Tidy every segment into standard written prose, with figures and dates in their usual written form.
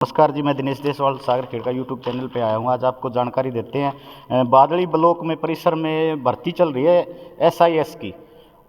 नमस्कार जी, मैं दिनेश देसवाल सागर खेड़ का यूट्यूब चैनल पे आया हूँ। आज आपको जानकारी देते हैं। बादली ब्लॉक में परिसर में भर्ती चल रही है SIS की,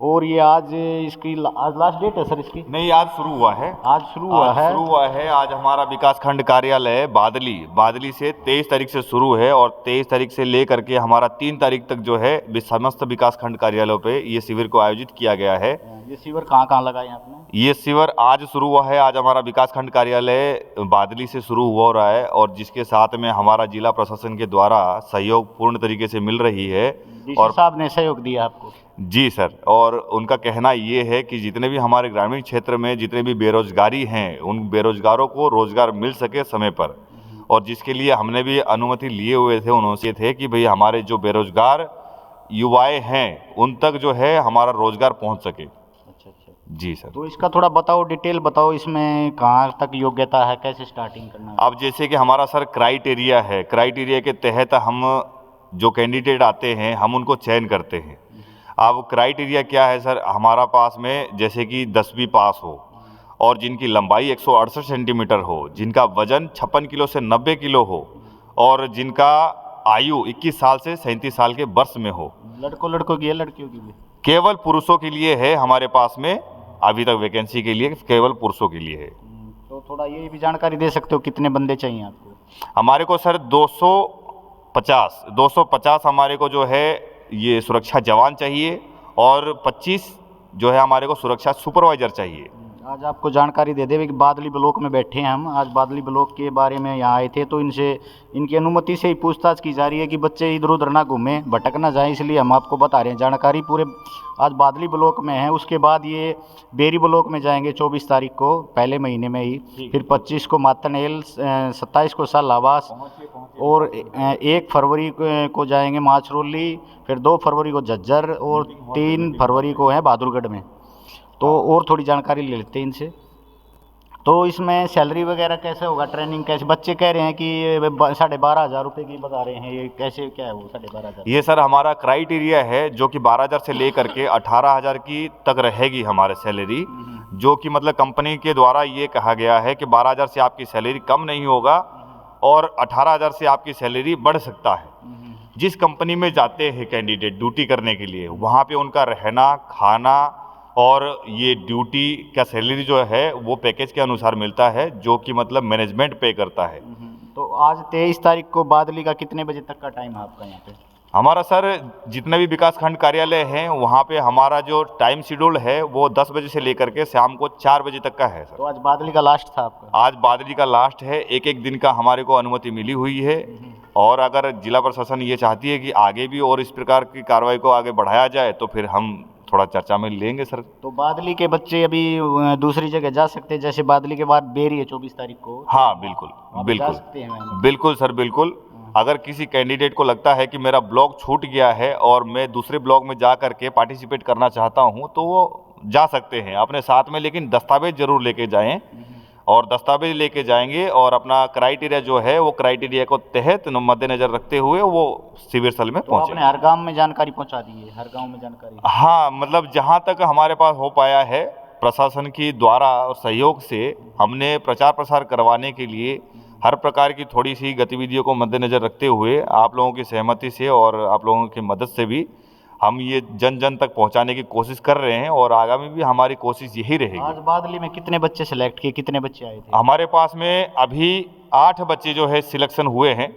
और ये आज आज लास्ट डेट है सर इसकी। नहीं, आज शुरू हुआ है। आज शुरू हुआ है। आज हमारा विकास खंड कार्यालय बादली से 23 तारीख से शुरू है और 23 तारीख से लेकर के हमारा 3 तारीख तक जो है समस्त विकास खंड कार्यालयों पे ये शिविर को आयोजित किया गया है। ये शिविर कहाँ कहाँ लगाए आपने? ये शिविर आज शुरू हुआ है। आज हमारा विकास खंड कार्यालय बादली से शुरू हो रहा है और जिसके साथ में हमारा जिला प्रशासन के द्वारा सहयोग पूर्ण तरीके से मिल रही है। और साहब ने सहयोग दिया आपको? जी सर, और उनका कहना ये है कि जितने भी हमारे ग्रामीण क्षेत्र में जितने भी बेरोजगारी हैं उन बेरोजगारों को रोजगार मिल सके समय पर, और जिसके लिए हमने भी अनुमति लिए हुए थे उनसे थे कि भाई हमारे जो बेरोजगार युवाएं हैं उन तक जो है हमारा रोजगार पहुंच सके। अच्छा। जी सर। तो इसका थोड़ा बताओ, डिटेल बताओ, इसमें कहाँ तक योग्यता है, कैसे स्टार्टिंग करना है? अब जैसे कि हमारा सर क्राइटेरिया है, क्राइटेरिया के तहत हम जो कैंडिडेट आते हैं हम उनको चयन करते हैं। अब क्राइटेरिया क्या है सर, हमारा पास में जैसे कि 10वीं पास हो और जिनकी लंबाई 168 सेंटीमीटर हो, जिनका वजन 56 किलो से 90 किलो हो और जिनका आयु 21 साल से 37 साल के वर्ष में हो। लड़कों की है, लड़कियों की भी? केवल पुरुषों के लिए है हमारे पास में, अभी तक वैकेंसी के लिए केवल पुरुषों के लिए है। तो थोड़ा ये भी जानकारी दे सकते हो कितने बंदे चाहिए आपको? हमारे को सर 250 हमारे को जो है ये सुरक्षा जवान चाहिए और 25 जो है हमारे को सुरक्षा सुपरवाइजर चाहिए। आज आपको जानकारी दे दें कि बादली ब्लॉक में बैठे हैं हम। आज बादली ब्लॉक के बारे में यहाँ आए थे, तो इनसे इनकी अनुमति से ही पूछताछ की जा रही है कि बच्चे इधर उधर ना घूमें, भटक ना जाएं, इसलिए हम आपको बता रहे हैं जानकारी। पूरे आज बादली ब्लॉक में है, उसके बाद ये बेरी ब्लॉक में जाएंगे 24 तारीख को, पहले महीने में ही। फिर 25 को मातनेल, 27 को सालावास और 1 फरवरी को जाएंगे माछरोली, फिर 2 फरवरी को झज्जर और 3 फरवरी को है बहादुरगढ़ में। तो और थोड़ी जानकारी ले लेते हैं इनसे। तो इसमें सैलरी वगैरह कैसे होगा, ट्रेनिंग कैसे? बच्चे कह रहे हैं कि 12,500 रुपये की बता रहे हैं, ये कैसे, क्या है वो 12,500? ये सर हमारा क्राइटेरिया है जो कि 12,000 से लेकर के 18,000 की तक रहेगी हमारे सैलरी, जो कि मतलब कंपनी के द्वारा ये कहा गया है कि 12,000 से आपकी सैलरी कम नहीं होगा और 18,000 से आपकी सैलरी बढ़ सकता है। जिस कंपनी में जाते हैं कैंडिडेट ड्यूटी करने के लिए, वहाँ पे उनका रहना, खाना और ये ड्यूटी का सैलरी जो है वो पैकेज के अनुसार मिलता है, जो कि मतलब मैनेजमेंट पे करता है। तो आज 23 तारीख को बादली का कितने बजे तक का टाइम है आपका यहाँ पे? हमारा सर जितने भी विकास खंड कार्यालय हैं वहाँ पे हमारा जो टाइम शेड्यूल है वो 10 बजे से लेकर के शाम को 4 बजे तक का है सर। तो आज बादली का लास्ट था आपका? आज बादली का लास्ट है। एक दिन का हमारे को अनुमति मिली हुई है और अगर जिला प्रशासन ये चाहती है कि आगे भी और इस प्रकार की कार्रवाई को आगे बढ़ाया जाए तो फिर हम थोड़ा चर्चा में लेंगे सर। तो बादली के बच्चे अभी दूसरी जगह जा सकते हैं, जैसे बादली के बाद बेरी है 24 तारीख को? हाँ बिल्कुल सर, बिल्कुल। अगर किसी कैंडिडेट को लगता है कि मेरा ब्लॉक छूट गया है और मैं दूसरे ब्लॉक में जा करके पार्टिसिपेट करना चाहता हूं तो वो जा सकते हैं अपने साथ में, लेकिन दस्तावेज जरूर लेके जाएं और दस्तावेज लेके जाएंगे और अपना क्राइटेरिया जो है वो क्राइटेरिया को तहत मद्देनजर रखते हुए वो शिविर स्थल में पहुंचे। आपने हर गांव में जानकारी पहुंचा दी है? हर गांव में जानकारी? हाँ, मतलब जहां तक हमारे पास हो पाया है प्रशासन की द्वारा और सहयोग से हमने प्रचार प्रसार करवाने के लिए हर प्रकार की थोड़ी सी गतिविधियों को मद्देनजर रखते हुए आप लोगों की सहमति से और आप लोगों की मदद से भी हम ये जन जन तक पहुंचाने की कोशिश कर रहे हैं और आगामी भी हमारी कोशिश यही रहेगी। आज बादली में कितने बच्चे सेलेक्ट किए, कितने बच्चे आए थे? हमारे पास में अभी 8 बच्चे जो है सिलेक्शन हुए हैं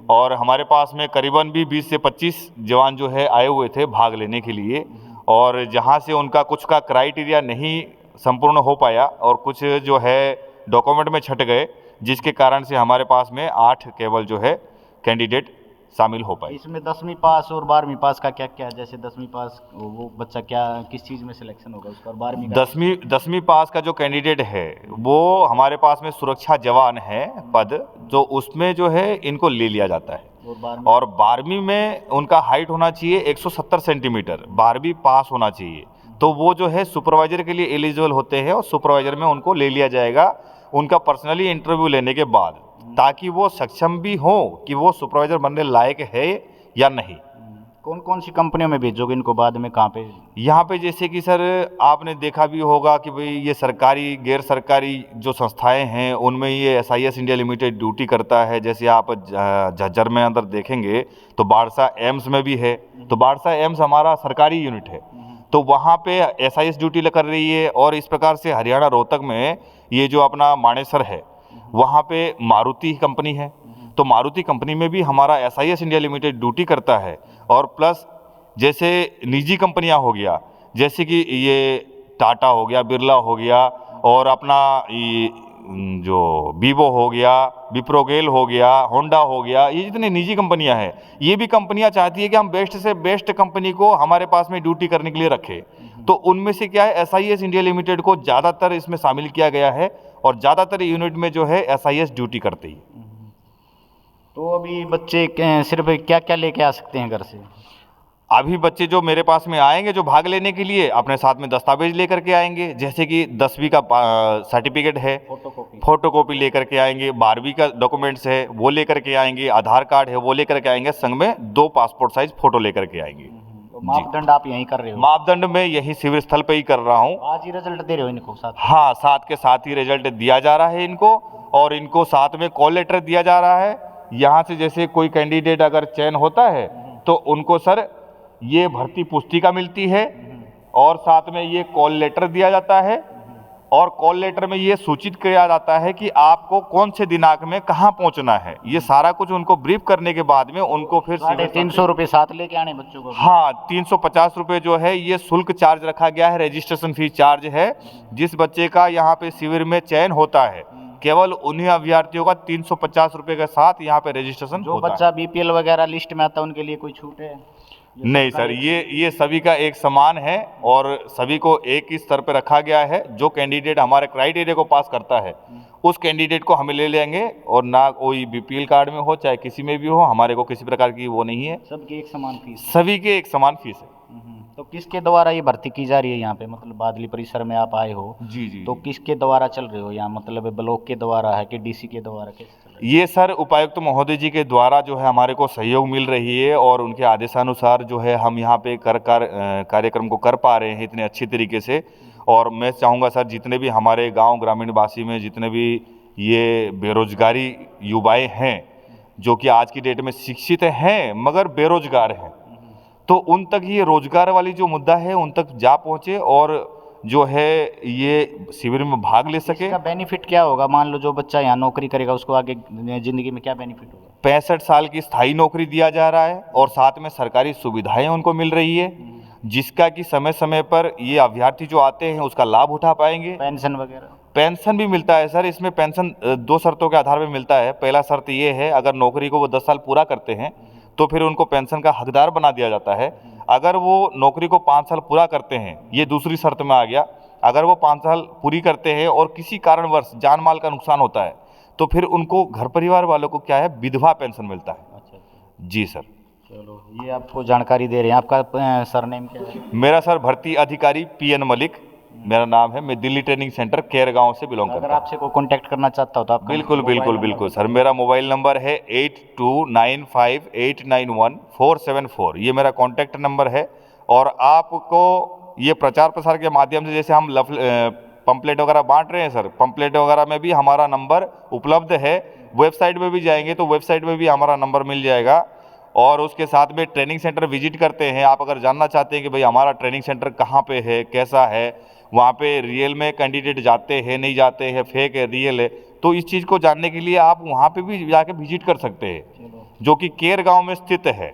और हमारे पास में करीबन भी 20 से 25 जवान जो है आए हुए थे भाग लेने के लिए, और जहाँ से उनका कुछ का क्राइटेरिया नहीं संपूर्ण हो पाया और कुछ जो है डॉक्यूमेंट में छट गए, जिसके कारण से हमारे पास में 8 केवल जो है कैंडिडेट शामिल हो पाए। इसमें 10वीं पास और 12वीं पास का क्या क्या है? जैसे 10वीं पास वो बच्चा क्या किस चीज़ में सिलेक्शन होगा उसका, और 12वीं का? 10वीं पास का जो कैंडिडेट है वो हमारे पास में सुरक्षा जवान है पद, जो उसमें जो है इनको ले लिया जाता है। और 12वीं में उनका हाइट होना चाहिए 170 सेंटीमीटर, 12वीं पास होना चाहिए, तो वो जो है सुपरवाइजर के लिए एलिजिबल होते हैं और सुपरवाइजर में उनको ले लिया जाएगा उनका पर्सनली इंटरव्यू लेने के बाद, ताकि वो सक्षम भी हो कि वो सुपरवाइजर बनने लायक है या नहीं। कौन कौन सी कंपनियों में भेजोगे इनको बाद में, कहाँ पे? यहाँ पे जैसे कि सर आपने देखा भी होगा कि भाई ये सरकारी गैर सरकारी जो संस्थाएं हैं उनमें ये एसआईएस इंडिया लिमिटेड ड्यूटी करता है। जैसे आप झज्जर में अंदर देखेंगे तो बारसा एम्स में भी है, तो बारसा एम्स हमारा सरकारी यूनिट है, तो वहाँ पे एसआईएस ड्यूटी कर रही है। और इस प्रकार से हरियाणा रोहतक में ये जो अपना मानेसर है वहाँ पे मारुति कंपनी है, तो मारुति कंपनी में भी हमारा एसआईएस इंडिया लिमिटेड ड्यूटी करता है। और प्लस जैसे निजी कंपनियां हो गया, जैसे कि ये टाटा हो गया, बिरला हो गया, और अपना ये जो वीवो हो गया, विप्रोगेल हो गया, होंडा हो गया, ये जितनी निजी कंपनियां हैं ये भी कंपनियां चाहती है कि हम बेस्ट से बेस्ट कंपनी को हमारे पास में ड्यूटी करने के लिए रखें। तो उनमें से क्या है, एसआईएस इंडिया लिमिटेड को ज़्यादातर इसमें शामिल किया गया है और ज़्यादातर यूनिट में जो है एसआईएस ड्यूटी करती है। तो अभी बच्चे सिर्फ क्या क्या लेके आ सकते हैं घर से? अभी बच्चे जो मेरे पास में आएंगे जो भाग लेने के लिए अपने साथ में दस्तावेज लेकर के आएंगे, जैसे कि 10वीं का सर्टिफिकेट है, फोटोकॉपी लेकर के आएंगे, 12वीं का डॉक्यूमेंट्स है वो लेकर के आएंगे, आधार कार्ड है वो लेकर के आएंगे, संग में 2 पासपोर्ट साइज फोटो लेकर के आएंगे। तो मापदंड आप यहीं कर रहे हो? मापदंड में यही शिविर स्थल पे ही कर रहा हूँ। आज ही रिजल्ट दे रहे हो इनको साथ? हाँ, साथ के साथ ही रिजल्ट दिया जा रहा है इनको, और इनको साथ में कॉल लेटर दिया जा रहा है। यहाँ से जैसे कोई कैंडिडेट अगर चयन होता है तो उनको सर ये भर्ती पुस्तिका मिलती है और साथ में ये कॉल लेटर दिया जाता है, और कॉल लेटर में ये सूचित किया जाता है कि आपको कौन से दिनांक में कहाँ पहुँचना है। ये सारा कुछ उनको ब्रीफ करने के बाद में उनको फिर 350 रुपये साथ लेके आने बच्चों को? हाँ, 350 रुपये जो है ये शुल्क चार्ज रखा गया है, रजिस्ट्रेशन फीस चार्ज है। जिस बच्चे का यहाँ पे शिविर में चयन होता है केवल उन्हीं अभ्यर्थियों का 350 रुपये के साथ यहाँ पे रजिस्ट्रेशन जो बच्चा बीपीएल वगैरह लिस्ट में आता है उनके लिए कोई छूट है? नहीं सर, ये सभी का एक समान है और सभी को एक ही स्तर पर रखा गया है। जो कैंडिडेट हमारे क्राइटेरिया को पास करता है उस कैंडिडेट को हमें ले लेंगे, और ना कोई बीपीएल कार्ड में हो चाहे किसी में भी हो, हमारे को किसी प्रकार की वो नहीं है। सबकी एक समान फीस? सभी के एक समान फीस है। तो किसके द्वारा ये भर्ती की जा रही है यहाँ पे? मतलब बादली परिसर में आप आए हो जी। तो किसके द्वारा चल रहे हो यहाँ? मतलब ब्लॉक के द्वारा है कि डीसी के द्वारा, कैसे चल रहा है? ये सर उपायुक्त महोदय जी के द्वारा जो है हमारे को सहयोग मिल रही है, और उनके आदेशानुसार जो है हम यहाँ पे कार्यक्रम को कर पा रहे हैं इतने अच्छी तरीके से। और मैं चाहूँगा सर जितने भी हमारे गांव ग्रामीण वासी में जितने भी ये बेरोजगारी युवाएं हैं जो कि आज की डेट में शिक्षित हैं मगर बेरोजगार हैं, तो उन तक ये रोजगार वाली जो मुद्दा है उन तक जा पहुँचे और जो है ये शिविर में भाग ले सके। इसका बेनिफिट क्या होगा? मान लो जो बच्चा यहाँ नौकरी करेगा उसको आगे ज़िंदगी में क्या बेनिफिट होगा? 65 साल की स्थायी नौकरी दिया जा रहा है और साथ में सरकारी सुविधाएं उनको मिल रही है, जिसका कि समय समय पर ये अभ्यर्थी जो आते हैं उसका लाभ उठा पाएंगे। पेंशन वगैरह? पेंशन भी मिलता है सर। इसमें पेंशन 2 शर्तों के आधार पर मिलता है। पहला शर्त ये है, अगर नौकरी को वो 10 साल पूरा करते हैं तो फिर उनको पेंशन का हकदार बना दिया जाता है। अगर वो नौकरी को 5 साल पूरा करते हैं, ये दूसरी शर्त में आ गया, अगर वो 5 साल पूरी करते हैं और किसी कारणवश जान माल का नुकसान होता है तो फिर उनको घर परिवार वालों को क्या है, विधवा पेंशन मिलता है। अच्छा। जी सर। चलो, ये आपको जानकारी दे रहे हैं। आपका सरनेम क्या है? मेरा सर भर्ती अधिकारी PN मलिक मेरा नाम है। मैं दिल्ली ट्रेनिंग सेंटर केर गाँव से बिलोंग करता अगर हूँ। आपसे कोई कांटेक्ट करना चाहता हो तो आप? बिल्कुल सर। मेरा मोबाइल नंबर है 8295891474। ये मेरा कॉन्टैक्ट नंबर है। और आपको ये प्रचार प्रसार के माध्यम से जैसे हम पंपलेट वगैरह बांट रहे हैं सर, पंपलेट वगैरह में भी हमारा नंबर उपलब्ध है। वेबसाइट में भी जाएंगे तो वेबसाइट में भी हमारा नंबर मिल जाएगा। और उसके साथ में ट्रेनिंग सेंटर विजिट करते हैं। आप अगर जानना चाहते हैं कि भाई हमारा ट्रेनिंग सेंटर कहाँ पे है, कैसा है, वहाँ पे रियल में कैंडिडेट जाते हैं नहीं जाते हैं, फेक है रियल है, तो इस चीज़ को जानने के लिए आप वहाँ पे भी जाके विजिट कर सकते हैं, जो कि केर गांव में स्थित है।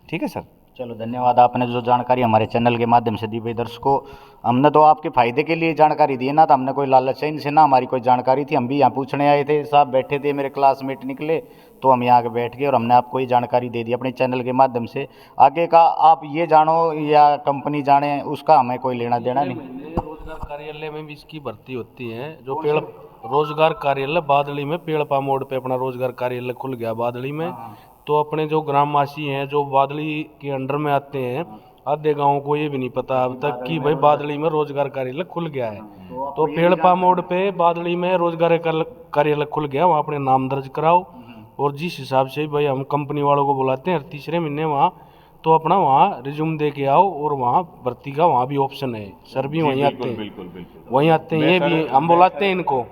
ठीक है सर। चलो, धन्यवाद। आपने जो जानकारी हमारे चैनल के माध्यम से दी भाई दर्शकों, हमने तो आपके फायदे के लिए जानकारी दी है ना, तो हमने कोई लालच है इनसे ना हमारी कोई जानकारी थी। हम भी यहाँ पूछने आए थे, साहब बैठे थे, मेरे क्लासमेट निकले तो हम यहाँ के बैठ गए और हमने आपको ये जानकारी दे दी अपने चैनल के माध्यम से। आगे का आप ये जानो या कंपनी जाने, उसका हमें कोई लेना देना नहीं। रोजगार कार्यालय में भी इसकी भर्ती होती है। जो पेड़ रोजगार कार्यालय बादली में, पेड़पा मोड़ पे अपना रोजगार कार्यालय खुल गया बादली में। तो अपने जो ग्रामवासी हैं जो बादली के अंडर में आते हैं, आधे गाँव को ये भी नहीं पता अब तक कि भाई बादली में रोजगार कार्यालय खुल गया है। तो पेड़पा मोड़ पे बादली में रोजगार कार्यालय खुल गया, वहाँ अपने नाम दर्ज कराओ। और जिस हिसाब से भाई हम कंपनी वालों को बुलाते हैं, तीसरे महीने वहाँ तो अपना वहाँ रिज्यूम दे के आओ और वहाँ भर्ती का वहाँ भी ऑप्शन है। सर भी वहीं आते हैं, बिल्कुल वहीं आते हैं, ये भी हम बुलाते हैं इनको।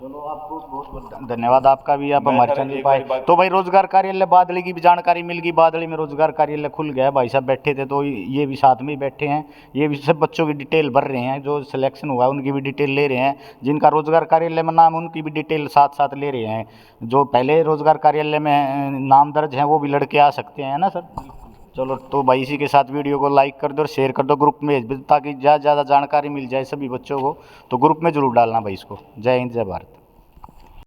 चलो आपको बहुत बहुत धन्यवाद आपका भी, आप मैं हमारे सर चैनल एक पर आए। बारी बात- तो भाई रोजगार कार्यालय बादली की भी जानकारी मिल गई, बादली में रोजगार कार्यालय खुल गया है, भाई साहब बैठे थे तो ये भी साथ में ही बैठे हैं, ये भी सब बच्चों की डिटेल भर रहे हैं, जो सिलेक्शन हुआ उनकी भी डिटेल ले रहे हैं, जिनका रोजगार कार्यालय में नाम उनकी भी डिटेल साथ साथ ले रहे हैं। जो पहले रोजगार कार्यालय में नाम दर्ज हैं वो भी लड़के आ सकते हैं ना सर। चलो तो भाई इसी के साथ वीडियो को लाइक कर दो और शेयर कर दो, ग्रुप में ताकि ज़्यादा से ज़्यादा जानकारी मिल जाए सभी बच्चों को। तो ग्रुप में ज़रूर डालना भाई इसको। जय हिंद जय भारत।